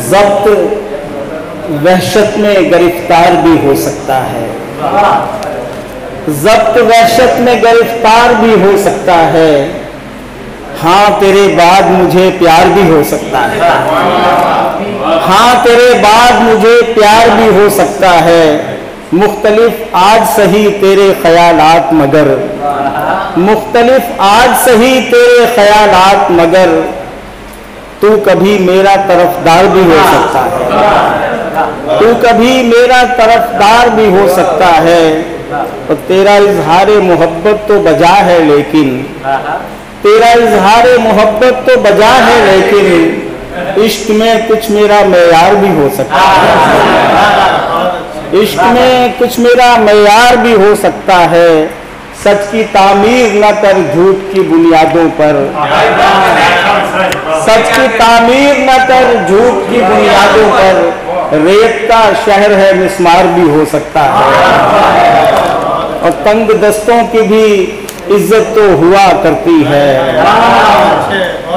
ज़ब्त वहशत में गिरफ्तार भी हो सकता है, ज़ब्त वहशत में गिरफ्तार भी हो सकता है। हाँ तेरे बाद मुझे प्यार भी हो सकता है, हाँ तेरे बाद मुझे प्यार भी हो सकता है। मुख्तलिफ आज सही तेरे ख्यालात मगर, मुख्तलिफ आज सही तेरे ख्यालात मगर, तू कभी मेरा तरफदार भी हो सकता है, तू कभी मेरा तरफदार भी हो सकता है। और तेरा इजहारे मोहब्बत तो बजा है लेकिन, तेरा इजहारे मोहब्बत तो बजा है लेकिन, इश्क में कुछ मेरा मेयार भी हो सकता है, इश्क में कुछ मेरा मेयार भी हो सकता है। सच की तामीर न कर झूठ की बुनियादों पर, सच की तामीर न कर झूठ की बुनियादों पर, रेत का शहर है मिस्मार भी हो सकता है। और तंग दस्तों की भी इज्जत तो हुआ करती है,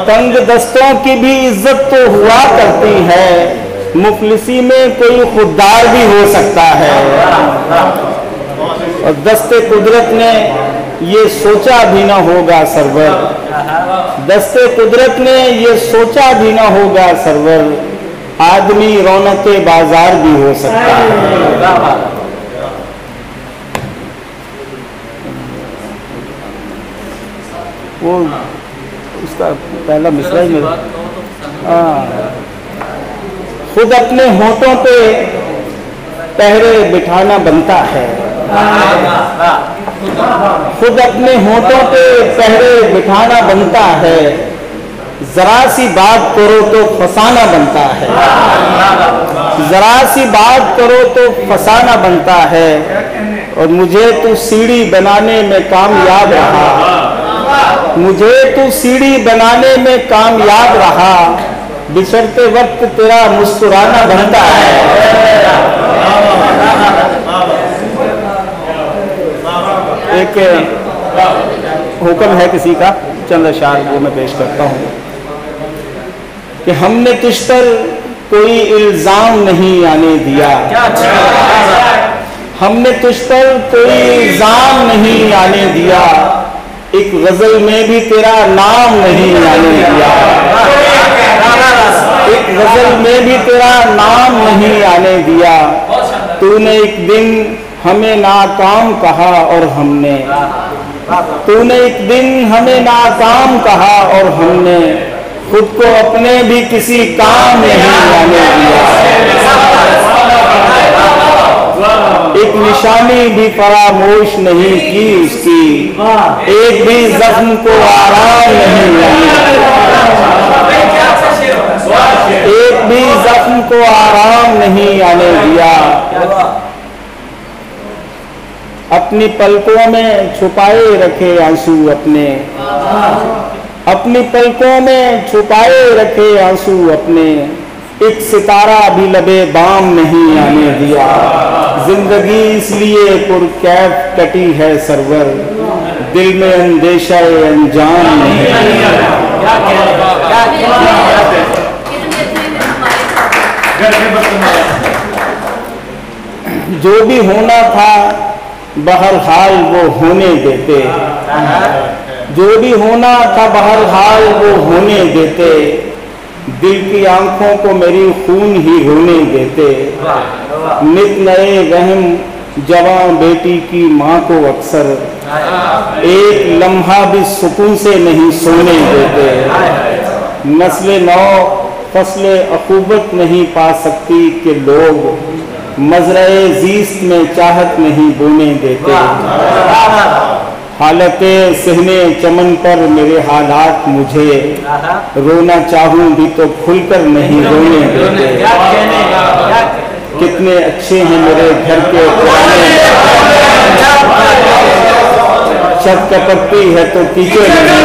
तंग दस्तों की भी इज्जत तो हुआ करती है। मुफलिसी में कोई खुददार भी हो सकता है। और दस्ते कुदरत ने ये सोचा भी ना होगा सरवर, दस्ते कुदरत ने ये सोचा भी ना होगा सरवर, आदमी रौनके बाजार भी हो सकता है। वो उसका पहला मिसरा ही मेरा, खुद अपने होठों पे पहरे बिठाना बनता है, खुद अपने होठों पे पहरे बिठाना बनता है। जरा सी बात करो तो फसाना बनता है, जरा सी बात करो तो फसाना बनता है। और मुझे तो सीढ़ी बनाने में कामयाब रहा, मुझे तो सीढ़ी बनाने में कामयाब रहा, बिछड़ते वक्त तेरा मुस्कुराना बनता है। एक हुक्म है किसी का, चंद अशार वो मैं पेश करता हूँ कि हमने तुझ पर कोई इल्जाम नहीं आने दिया, हमने तुझ पर कोई इल्जाम नहीं आने दिया, एक गजल में भी तेरा नाम नहीं आने दिया, एक गजल में भी तेरा नाम नहीं आने दिया। तूने एक दिन हमें नाकाम कहा और हमने, तूने एक दिन हमें नाकाम कहा और हमने खुद को अपने भी किसी काम नहीं आने दिया। एक निशानी भी फरामोश नहीं की उसकी, एक भी जख्म को आराम नहीं आने, एक भी जख्म को आराम नहीं आने दिया। अपनी पलकों में छुपाए रखे आंसू अपने, अपनी पलकों में छुपाए रखे आंसू अपने, एक सितारा भी लबे बाम नहीं आने दिया। जिंदगी इसलिए पुरकैफ कटी है सरवर, दिल में अंदेशा अनजान नहीं। जो भी होना था बहरहाल वो होने देते, जो भी होना था बहरहाल वो होने देते, दिल की आंखों को मेरी खून ही रोने देते। नित नए वहम जवां बेटी की माँ को अक्सर, एक लम्हा भी सुकून से नहीं सोने देते। नस्ल नौ फसले अखूबत नहीं पा सकती कि लोग मजरे जीस्त में चाहत नहीं बोने देते। हालते सहने चमन पर मेरे हालात मुझे, रोना चाहूं भी तो खुलकर नहीं रोने देते। कितने अच्छे हैं मेरे घर के पुराने, छत कपकती है तो कीचड़ नहीं,